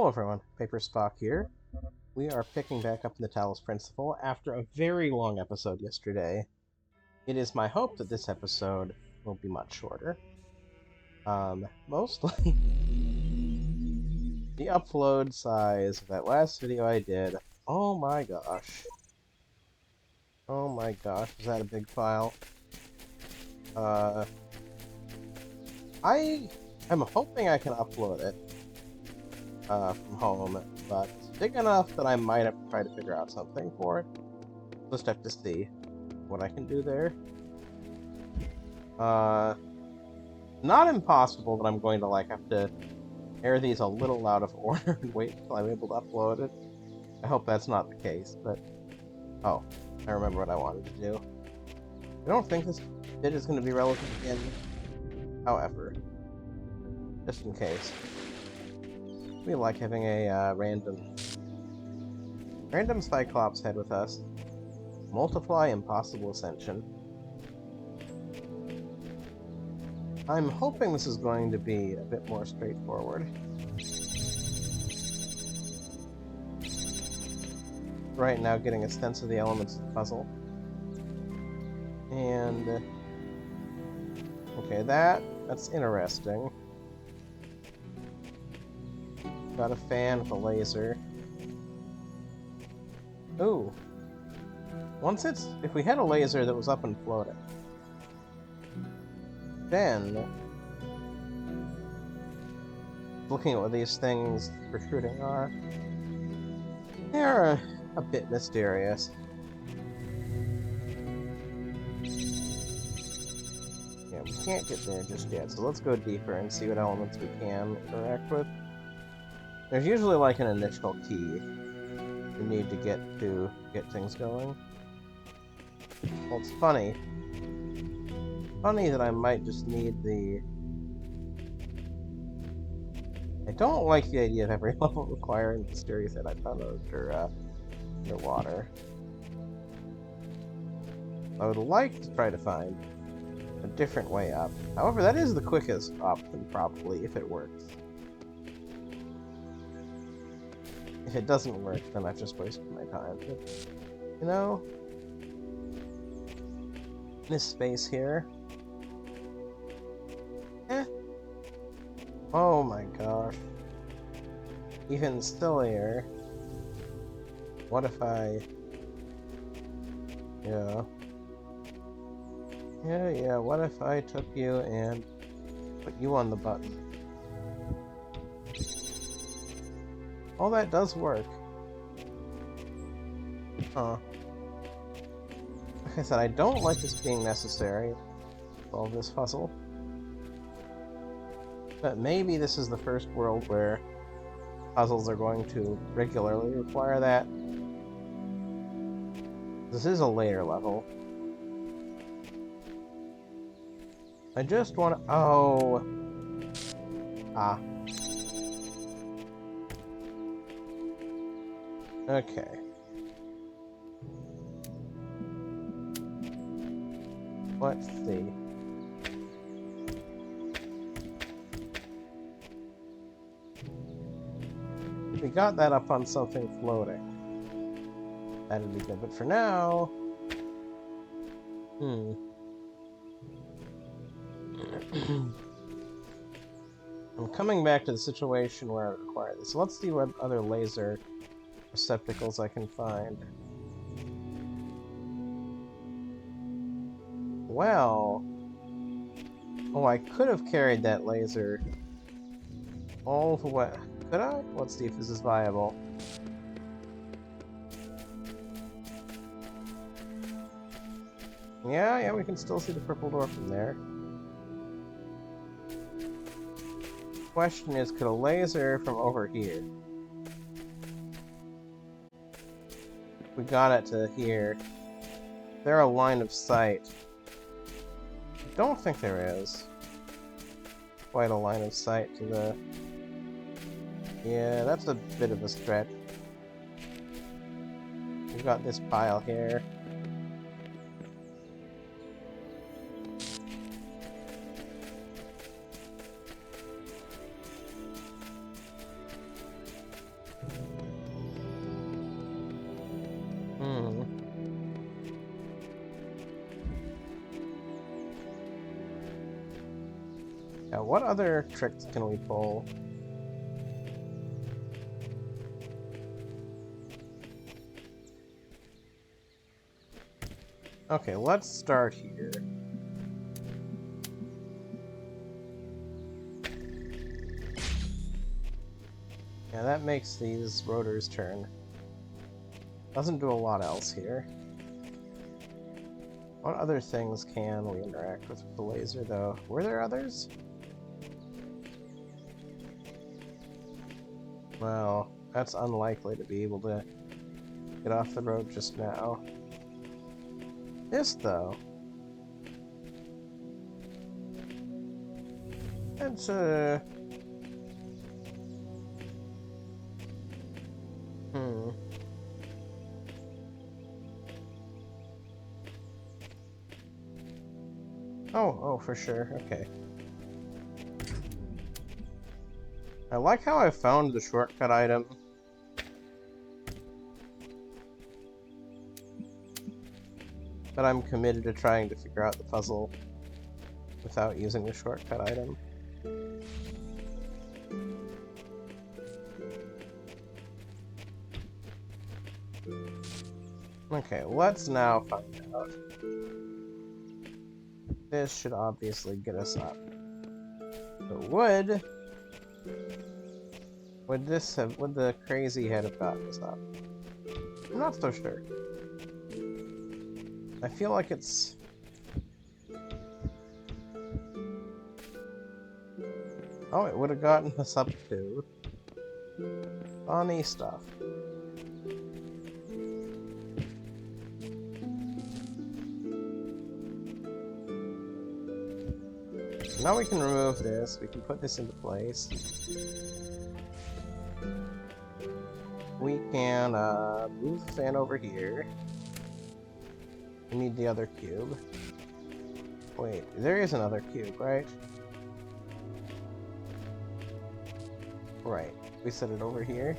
Hello everyone, PaperSpock here. We are picking back up in the Talos Principle after a very long episode yesterday. It is my hope that this episode will be much shorter. Mostly the upload size of that last video I did. Oh my gosh. Oh my gosh, was that a big file? I am hoping I can upload it from home, but it's big enough that I might have to try to figure out something for it. Just have to see what I can do there. Not impossible, but I'm going to have to air these a little out of order and wait until I'm able to upload it. I hope that's not the case, but... Oh, I remember what I wanted to do. I don't think this bit is going to be relevant again. However, just in case. We like having a random Cyclops head with us. Multiply impossible ascension. I'm hoping this is going to be a bit more straightforward. Right now, getting a sense of the elements of the puzzle. And... okay, that's interesting. Got a fan with a laser. Ooh. If we had a laser that was up and floating, then, looking at what these things protruding are, they're a bit mysterious. Yeah, we can't get there just yet, so let's go deeper and see what elements we can interact with. There's usually an initial key you need to get things going. Well, it's funny. Funny that I might just need the... I don't like the idea of every level requiring mysterious head I found underwater. I would like to try to find a different way up. However, that is the quickest option, probably, if it works. If it doesn't work, then I've just wasted my time. But, you know... this space here... Oh my gosh. Even sillier. What if I... Yeah, what if I took you and put you on the button? Oh, that does work. Huh. Like I said, I don't like this being necessary to solve this puzzle. But maybe this is the first world where puzzles are going to regularly require that. This is a later level. I just want to... Oh. Ah. Okay. Let's see. We got that up on something floating. That'd be good, but for now... I'm coming back to the situation where I require this. So let's see what other laser receptacles I can find. Well... Oh, I could have carried that laser all the way... Could I? Let's see if this is viable. Yeah, we can still see the purple door from there. Question is, could a laser from over here... We got it to here. Is there a line of sight? I don't think there is. Quite a line of sight to the... Yeah, that's a bit of a stretch. We've got this pile here. Now, what other tricks can we pull? Okay, let's start here. Yeah, that makes these rotors turn. Doesn't do a lot else here. What other things can we interact with the laser, though? Were there others? Well, that's unlikely to be able to get off the road just now. This, though. It's Oh, for sure. Okay. I like how I found the shortcut item. But I'm committed to trying to figure out the puzzle without using the shortcut item. Okay, let's now find out. This should obviously get us up. But would the crazy head have gotten us up? I'm not so sure. I feel like it's... Oh, it would have gotten us up too. Funny stuff. Now we can remove this, we can put this into place. We can move the fan over here. We need the other cube. Wait, there is another cube, right? Right, we set it over here.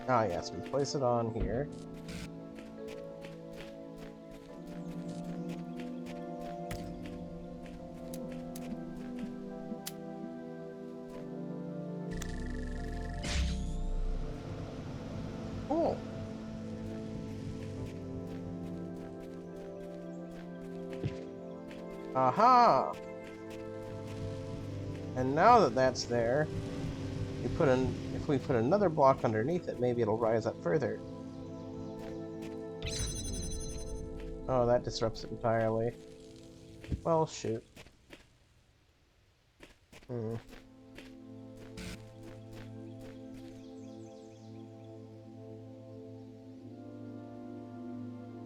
Ah yes, we place it on here. Cool. Aha! And now that that's there, if we put another block underneath it, maybe it'll rise up further. Oh, that disrupts it entirely. Well, shoot.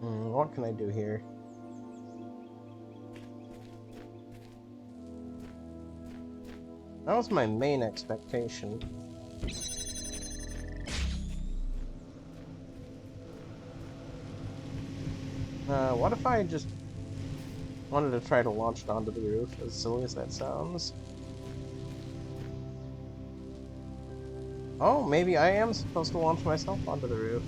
What can I do here? That was my main expectation. What if I just wanted to try to launch it onto the roof, as silly as that sounds? Oh, maybe I am supposed to launch myself onto the roof.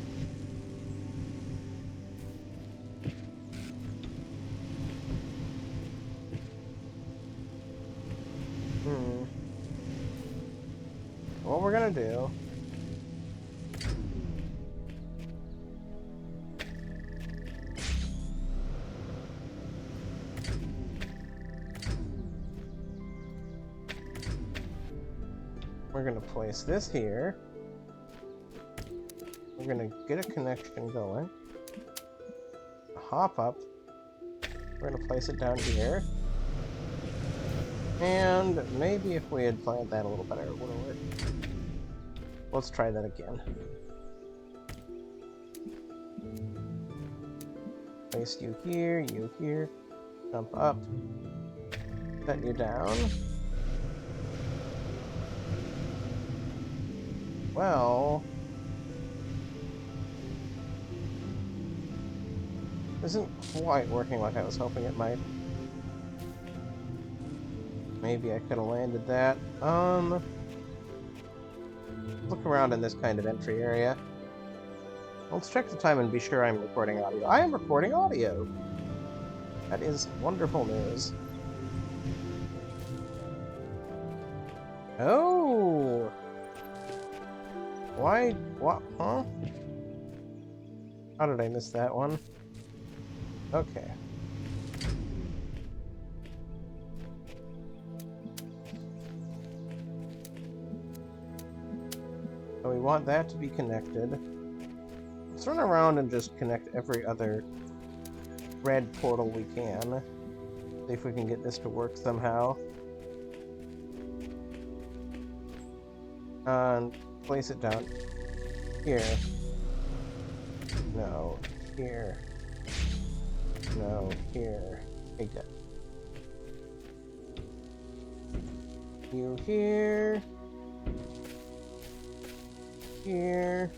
What we're gonna do... We're gonna place this here. We're gonna get a connection going. Hop up. We're gonna place it down here. And maybe if we had planned that a little better, it would have worked. Let's try that again. Place you here, jump up, set you down. Well... isn't quite working like I was hoping it might. Maybe I could have landed that. Look around in this kind of entry area. Let's check the time and be sure I'm recording audio. I am recording audio! That is wonderful news. Oh! Why? What? Huh? How did I miss that one? Okay. So we want that to be connected. Let's run around and just connect every other red portal we can. See if we can get this to work somehow. And place it down here. No, here. No, here. Okay, good. You here. Here.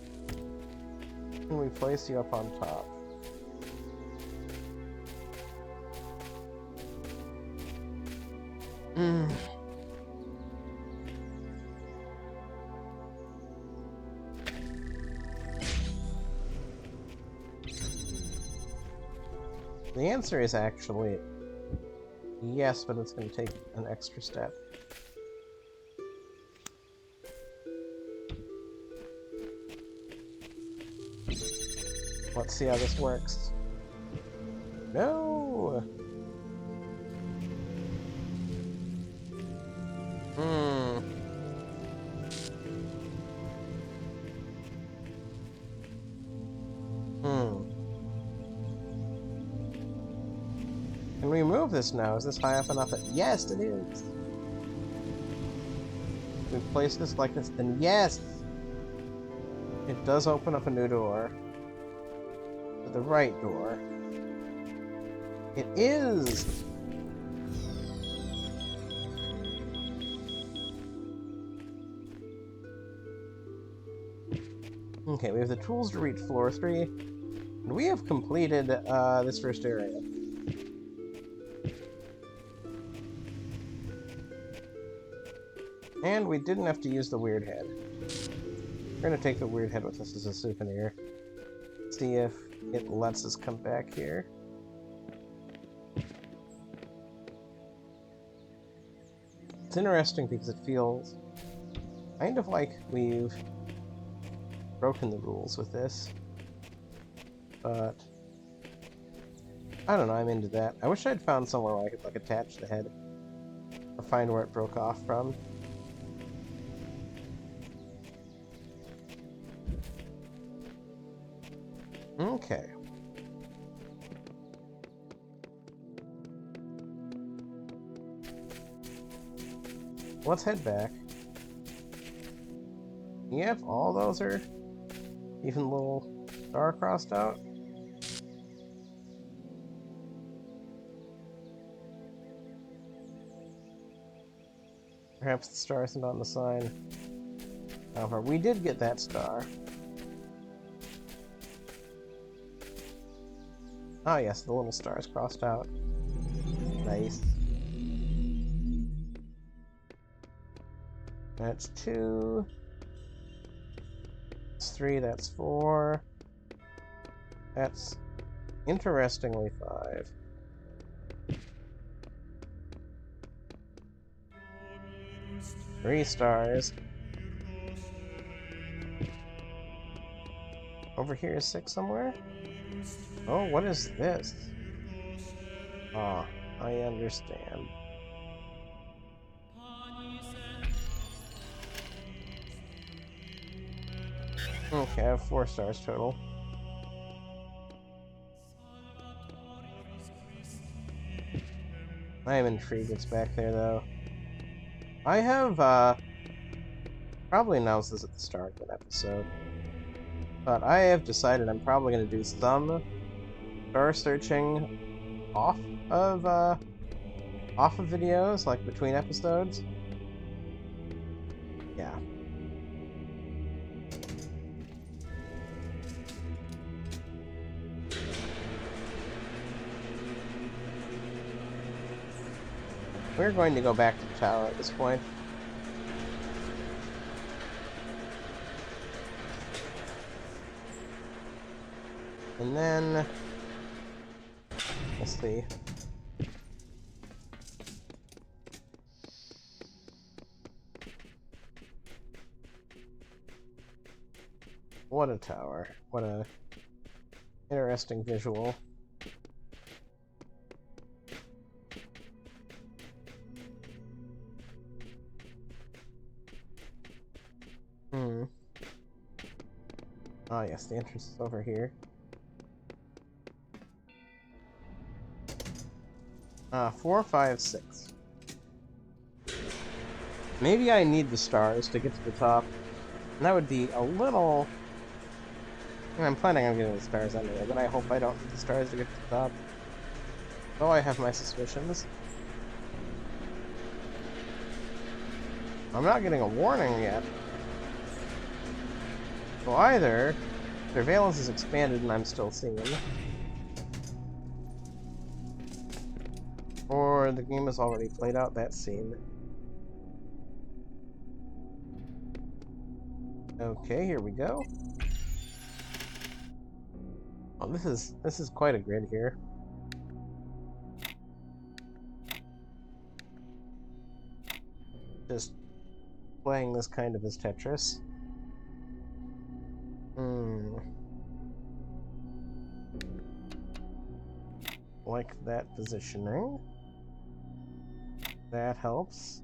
And we place you up on top. The answer is actually yes, but it's going to take an extra step. Let's see how this works. No! Can we move this now? Is this high up enough? Yes, it is! We place this like this, then yes! It does open up a new door. The right door. It is! Okay, we have the tools to reach floor 3, and we have completed this first area. And we didn't have to use the weird head. We're gonna take the weird head with us as a souvenir. See if it lets us come back here. It's interesting because it feels kind of like we've broken the rules with this. But I don't know, I'm into that. I wish I'd found somewhere where I could like attach the head or find where it broke off from. Okay. Let's head back. Yep, all those are even a little star crossed out. Perhaps the star isn't on the sign. However, we did get that star. Ah, yes, the little star is crossed out. Nice. That's 2. That's 3, that's 4. That's, interestingly, 5. Three stars. Over here is 6 somewhere? Oh, what is this? Ah, I understand. Okay, I have 4 stars total. I am intrigued what's back there, though. I have, probably announced this at the start of an episode, but I have decided I'm probably going to do some star searching off of videos, like between episodes. Yeah. We're going to go back to the tower at this point. And then... let's see. What a tower. What a interesting visual. Oh yes, the entrance is over here. 4, 5, 6. Maybe I need the stars to get to the top. And that would be a little... I'm planning on getting the stars anyway, but I hope I don't need the stars to get to the top. Though I have my suspicions. I'm not getting a warning yet. So either surveillance is expanded and I'm still seeing, or the game has already played out that scene. Okay, here we go. Oh, this is quite a grid here. Just playing this kind of as Tetris. Like that positioning. That helps.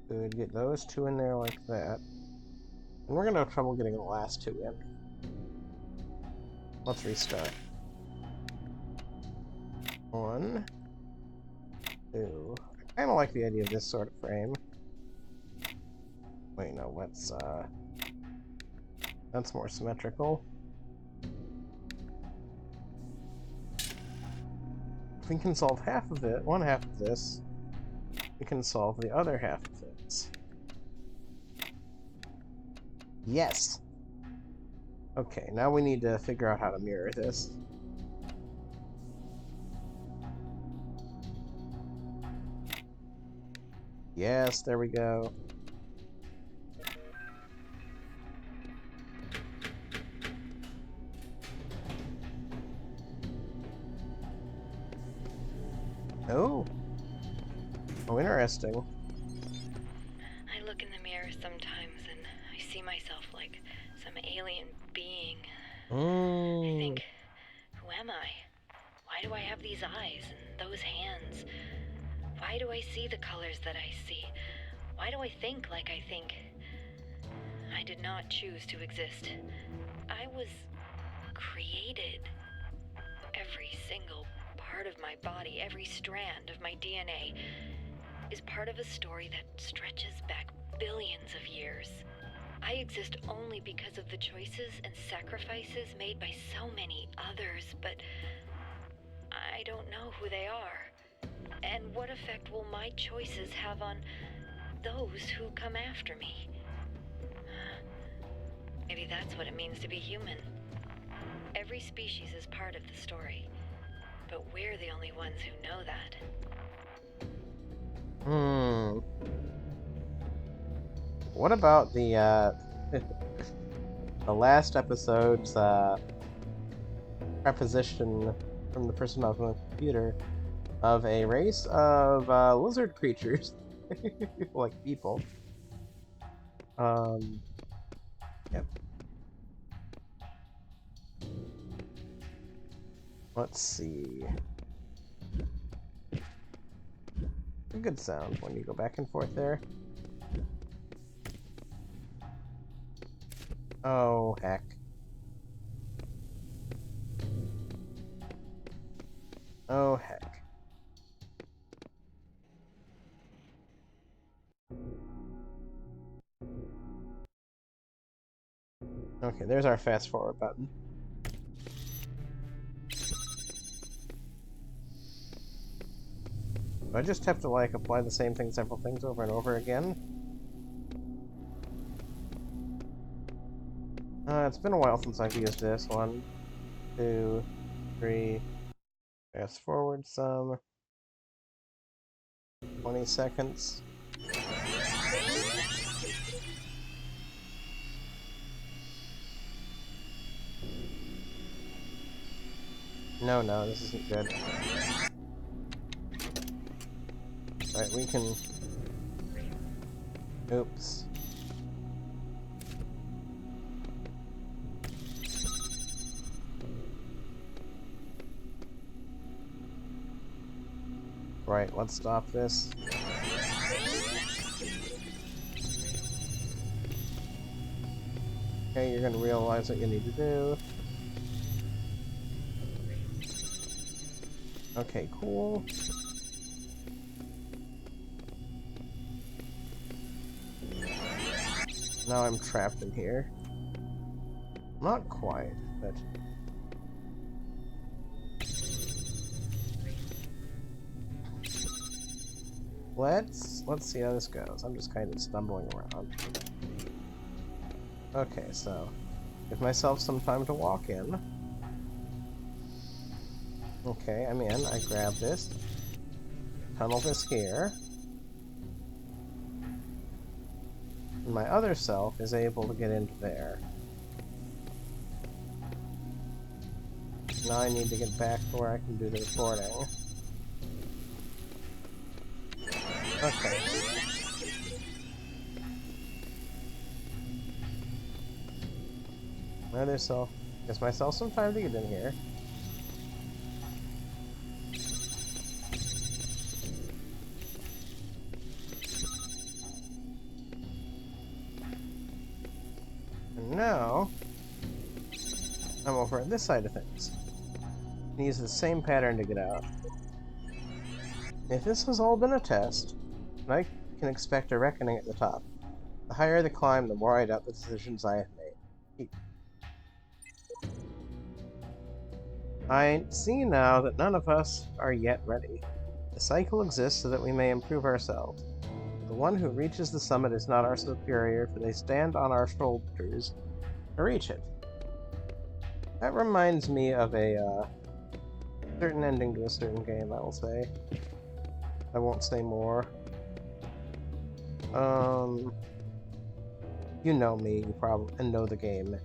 Good, get those two in there like that. And we're gonna have trouble getting the last two in. Let's restart. 1, 2. I kinda like the idea of this sort of frame. Wait, no, that's more symmetrical. If we can solve half of it, one half of this, we can solve the other half of it. Yes! Okay, now we need to figure out how to mirror this. Yes, there we go. Oh. Oh, interesting. I look in the mirror sometimes and I see myself like some alien being. I think, who am I? Why do I have these eyes and those hands? Why do I see the colors that I see? Why do I think like I think? I did not choose to exist. I was created. Every single part of my body, every strand of my DNA is part of a story that stretches back billions of years. I exist only because of the choices and sacrifices made by so many others, but I don't know who they are. And what effect will my choices have on those who come after me? Maybe that's what it means to be human. Every species is part of the story, but we're the only ones who know that. What about the the last episode's preposition from the person on the computer of a race of lizard creatures, like people. Yep. Let's see. A good sound when you go back and forth there. Oh, heck. Oh, heck. Okay, there's our fast forward button. Do I just have to, like, apply the same thing several things over and over again? It's been a while since I've used this. 1, 2, 3. Fast forward some. 20 seconds. No, no, this isn't good. Right, we can... Oops. Right, let's stop this. Okay, you're gonna realize what you need to do. Okay, cool. Now I'm trapped in here. Not quite, but... Let's see how this goes. I'm just kind of stumbling around. Okay, so... give myself some time to walk in. Okay, I'm in. I grab this. Tunnel this here. And my other self is able to get into there. Now I need to get back to where I can do the recording. Okay. My other self. Gives myself some time to get in here. And now, I'm over on this side of things. And use the same pattern to get out. If this has all been a test, then I can expect a reckoning at the top. The higher the climb, the more I doubt the decisions I have made. I see now that none of us are yet ready. The cycle exists so that we may improve ourselves. The one who reaches the summit is not our superior, for they stand on our shoulders to reach it. That reminds me of a certain ending to a certain game, I will say. I won't say more. You know me, you probably and know the game.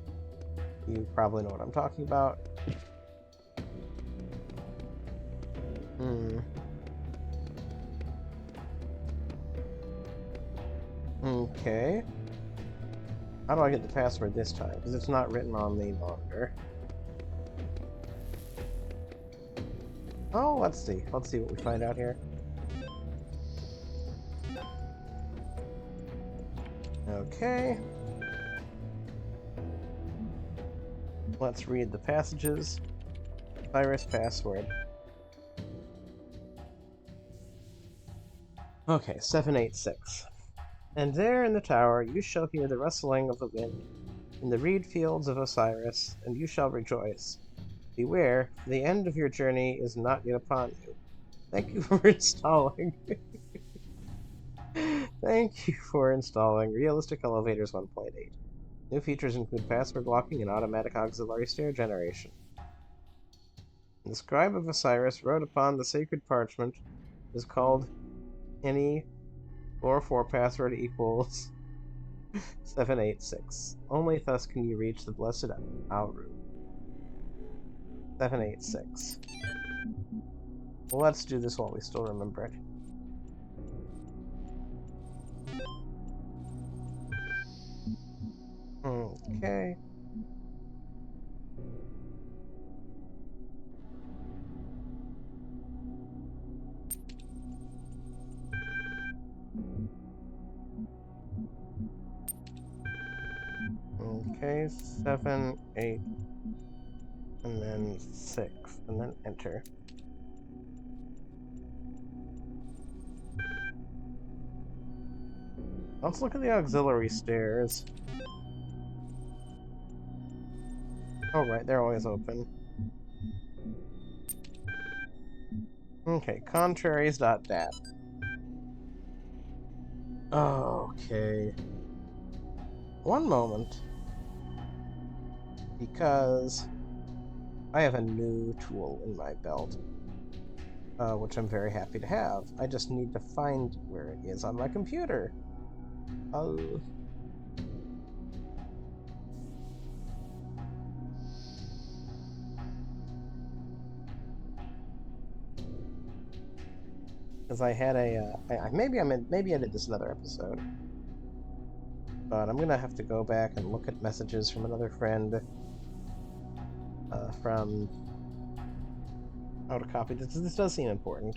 You probably know what I'm talking about. Okay. How do I get the password this time? Because it's not written on the monitor. Oh, let's see. Let's see what we find out here. Okay. Let's read the passages. Virus password. Okay, 786. And there in the tower you shall hear the rustling of the wind in the reed fields of Osiris, and you shall rejoice. Beware, for the end of your journey is not yet upon you. Thank you for installing. Thank you for installing Realistic Elevators 1.8. New features include password locking and automatic auxiliary stair generation. The scribe of Osiris wrote upon the sacred parchment is called any floor 4 password equals 786. Only thus can you reach the blessed Auru. 786. Well, let's do this while we still remember it. Okay. Okay, 7, 8, and then 6, and then enter. Let's look at the auxiliary stairs. Oh, right, they're always open. Okay, contraries.dat. Okay. One moment. Because I have a new tool in my belt. Which I'm very happy to have. I just need to find where it is on my computer. Because I had a... maybe I did this another episode. But I'm gonna have to go back and look at messages from another friend. From... how to copy this. This does seem important.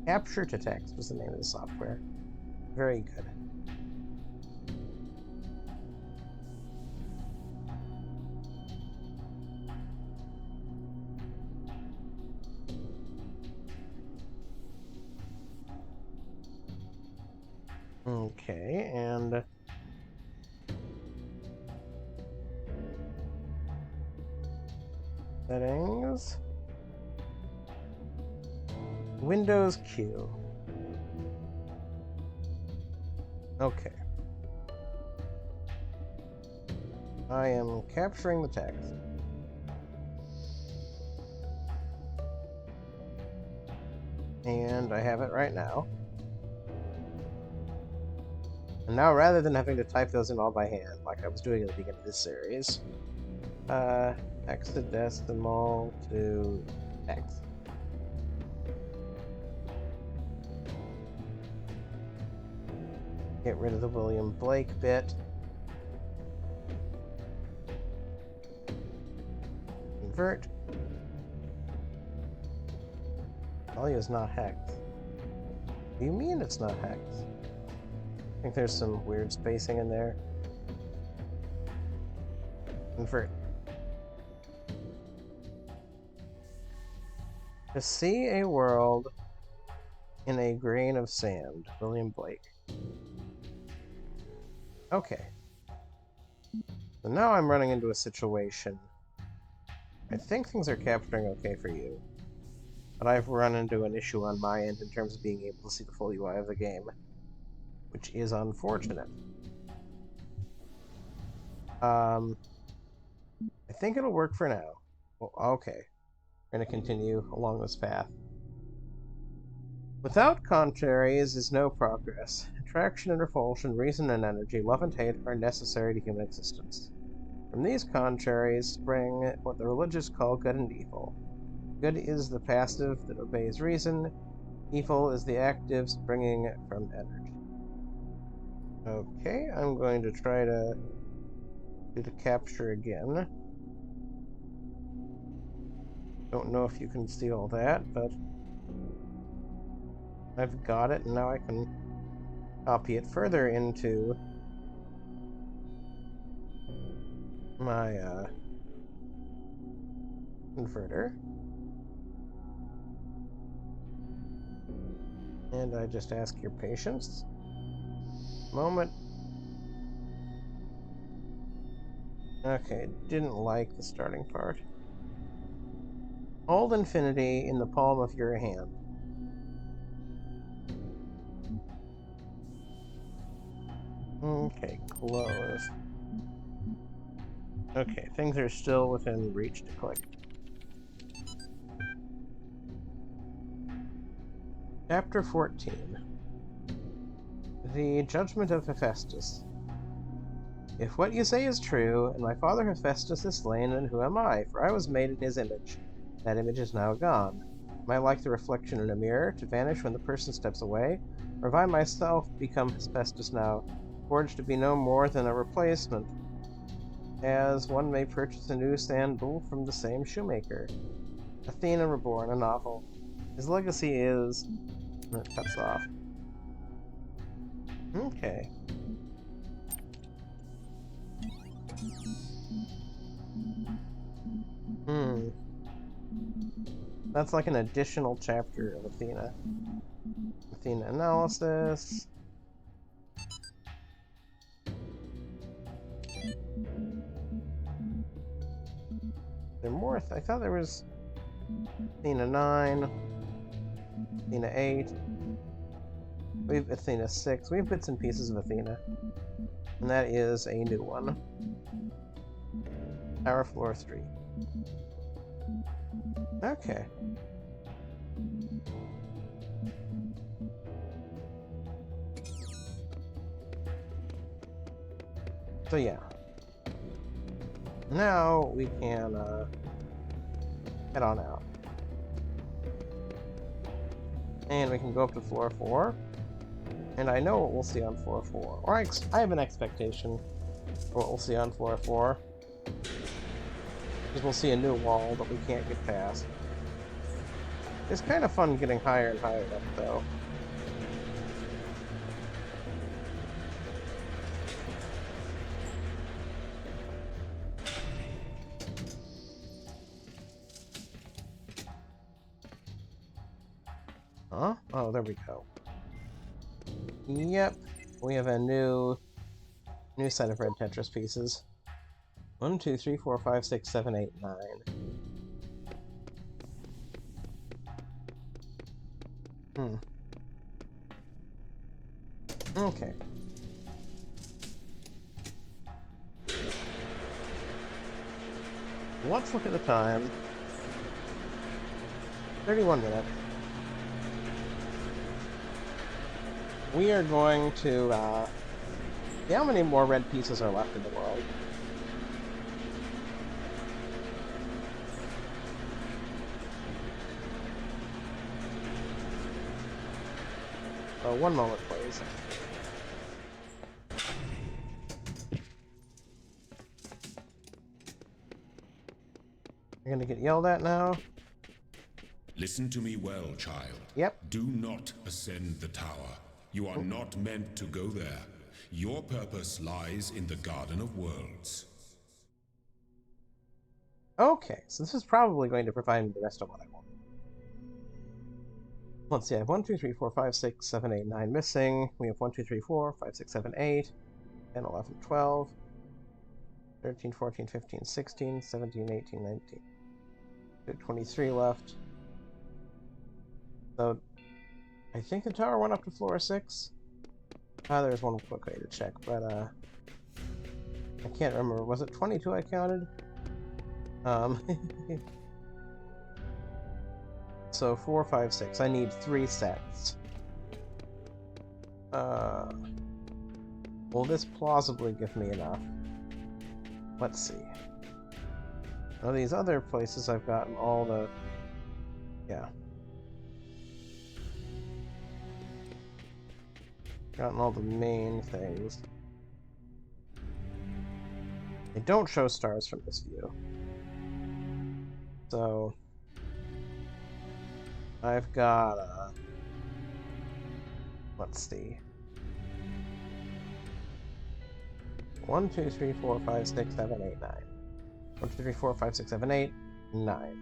Capture to Text was the name of the software. Very good. Okay, and... settings... Windows Q. Okay. I am capturing the text. And I have it right now. And now, rather than having to type those in all by hand, like I was doing at the beginning of this series, hexadecimal to text. Get rid of the William Blake bit. Convert. Value is not hex. What do you mean it's not hex? I think there's some weird spacing in there. Convert. To see a world in a grain of sand. William Blake. Okay. So now I'm running into a situation. I think things are capturing okay for you. But I've run into an issue on my end in terms of being able to see the full UI of the game. Which is unfortunate. I think it'll work for now. Well, okay. We're going to continue along this path. Without contraries is no progress. Attraction and repulsion, reason and energy, love and hate are necessary to human existence. From these contraries spring what the religious call good and evil. Good is the passive that obeys reason. Evil is the active springing from energy. Okay, I'm going to try to do the capture again. Don't know if you can see all that, but I've got it, and now I can copy it further into my converter. And I just ask your patience. Moment. Okay, didn't like the starting part. Hold infinity in the palm of your hand. Okay, close. Okay, things are still within reach to click. Chapter 14. The Judgment of Hephaestus. If what you say is true, and my father Hephaestus is slain, then who am I? For I was made in his image. That image is now gone. Am I like the reflection in a mirror, to vanish when the person steps away? Or have I myself become Hephaestus now, forged to be no more than a replacement, as one may purchase a new sandal from the same shoemaker? Athena Reborn, a novel. His legacy is... and it cuts off. Okay. That's like an additional chapter of Athena. Athena analysis. There more? I thought there was Athena 9, Athena 8. We have Athena 6. We have bits and pieces of Athena. And that is a new one. Tower Floor 3. Okay. So yeah. Now we can head on out. And we can go up to floor 4. And I know what we'll see on floor 4. Or I have an expectation for what we'll see on floor 4. Because we'll see a new wall that we can't get past. It's kind of fun getting higher and higher up, though. Huh? Oh, there we go. Yep, we have a new set of red Tetris pieces. 1, 2, 3, 4, 5, 6, 7, 8, 9. Okay. Let's look at the time. 31 minutes. We are going to, see how many more red pieces are left in the world. Oh, one moment, please. You're gonna get yelled at now? Listen to me well, child. Yep. Do not ascend the tower. You are not meant to go there. Your purpose lies in the Garden of Worlds. Okay, so this is probably going to provide me the rest of what I want. Let's see, I have 1, 2, 3, 4, 5, 6, 7, 8, 9 missing. We have 1, 2, 3, 4, 5, 6, 7, 8, 10, 11, 12, 13, 14, 15, 16, 17, 18, 19. 23 left. So, I think the tower went up to floor 6. There's one quick way to check, but, I can't remember. Was it 22 I counted? So 4, 5, 6. I need 3 sets. Will this plausibly give me enough? Let's see. Now these other places I've gotten all the... Yeah. Gotten all the main things. They don't show stars from this view. So... I've got, let's see. 1, 2, 3, 4, 5, 6, 7, 8, 9. 1, 2, 3, 4, 5, 6, 7, 8, 9.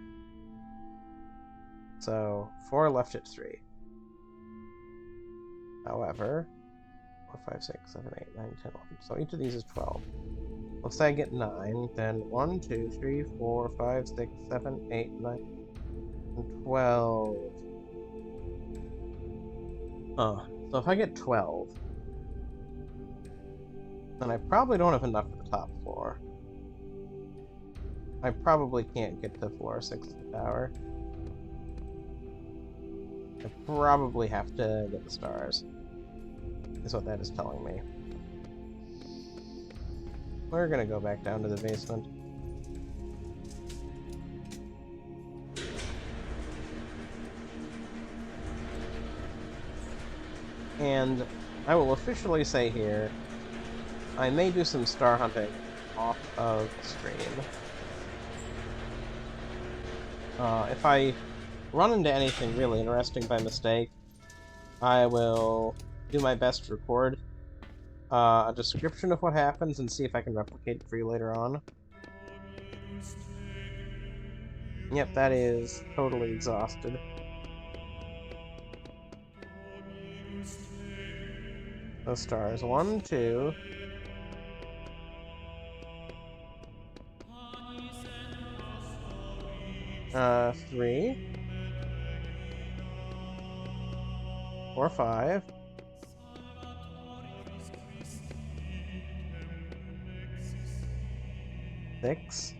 So, 4 left at 3. However, 4, 5, 6, 7, 8, 9, 10, 11. So each of these is 12. Let's say I get 9, then 1, 2, 3, 4, 5, 6, 7, 8, 9, and 12. So if I get 12, then I probably don't have enough for the top floor. I probably can't get to floor 6 of the tower. I probably have to get the stars, is what that is telling me. We're gonna go back down to the basement. And I will officially say here, I may do some star hunting off of stream. If I run into anything really interesting by mistake, I will do my best to record a description of what happens and see if I can replicate it for you later on. Yep, that is totally exhausted. Those stars. 1, 2. Three. 4, 5. 6.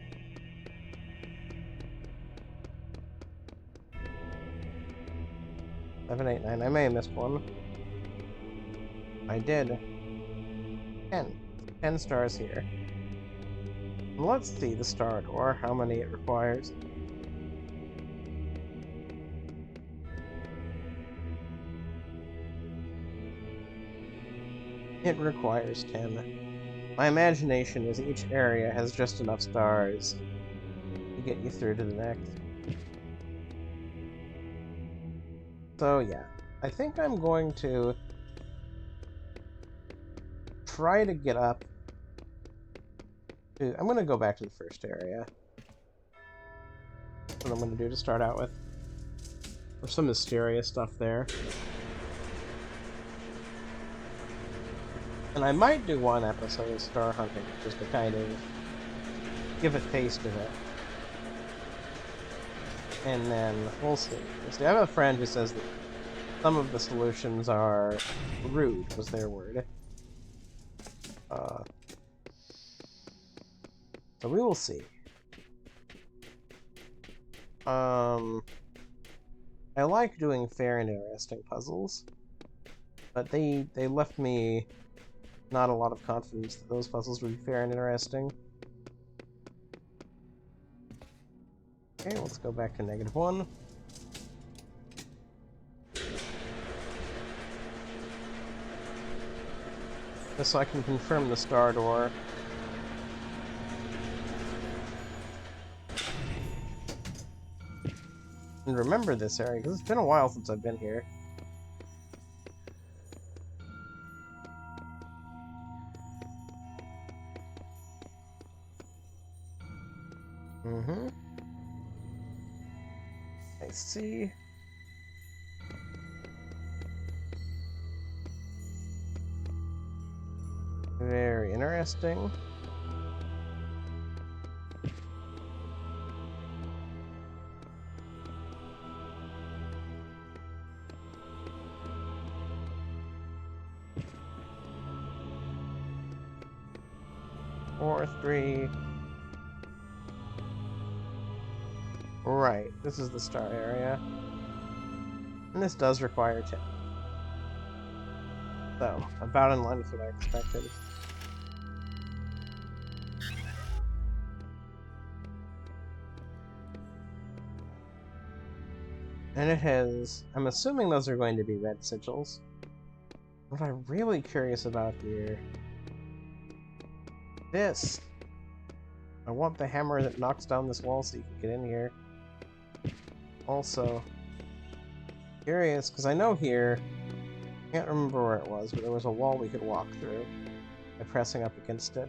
7, 8, 9. I may have missed one. I did. 10. 10 stars here. Let's see the star door, how many it requires. It requires 10. My imagination is each area has just enough stars to get you through to the next. So yeah, I think I'm going to try to get up to... I'm going to go back to the first area. That's what I'm going to do to start out with. There's some mysterious stuff there. And I might do one episode of star hunting, just to kind of give a taste of it. And then we'll see. I have a friend who says that some of the solutions are rude, was their word. So we will see. I like doing fair and interesting puzzles, but they left me not a lot of confidence that those puzzles would be fair and interesting. Okay, let's go back to -1. Just so I can confirm the star door. And remember this area, because it's been a while since I've been here. I see. Very interesting. Four, 3. Right, this is the star area. And this does require 10. So, about in line with what I expected. And it has... I'm assuming those are going to be red sigils. What I'm really curious about here... This! I want the hammer that knocks down this wall so you can get in here. Also... Curious, because I know here... I can't remember where it was, but there was a wall we could walk through by pressing up against it.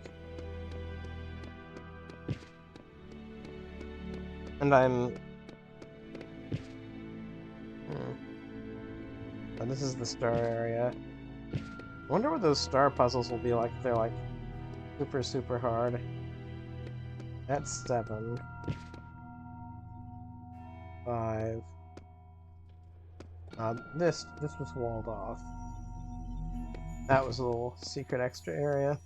And I'm... Oh, this is the star area. I wonder what those star puzzles will be like if they're like super, super hard. That's 7. 5. This was walled off. That was a little secret extra area.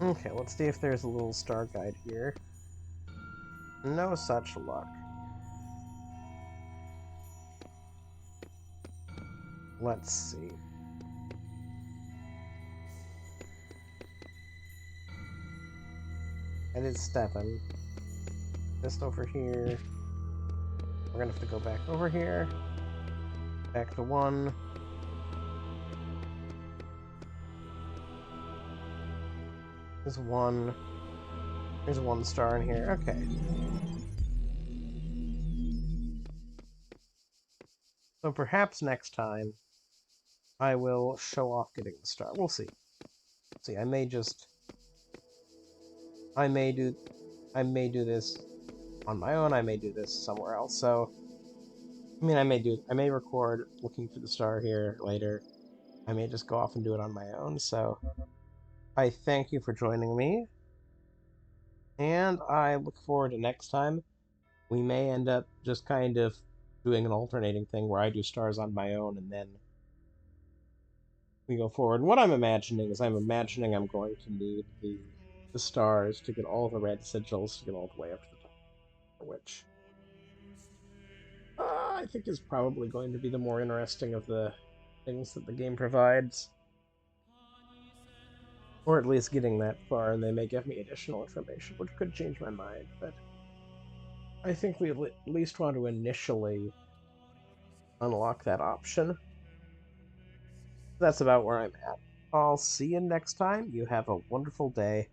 Okay, let's see if there's a little star guide here. No such luck. Let's see. It is 7. Just over here. We're gonna have to go back over here. Back to 1. There's 1. There's 1 star in here. Okay. So perhaps next time I will show off getting the star. We'll see. See, I may do this on my own, I may do this somewhere else. So I mean, I may record looking for the star here later. I may just go off and do it on my own. So I thank you for joining me, and I look forward to next time. We may end up just kind of doing an alternating thing where I do stars on my own and then we go forward. What I'm imagining is I'm going to need the stars to get all the red sigils to get all the way up to the top, which I think is probably going to be the more interesting of the things that the game provides. Or at least getting that far, and they may give me additional information, which could change my mind, but I think we at least want to initially unlock that option. that's about where I'm at. I'll see you next time. You have a wonderful day.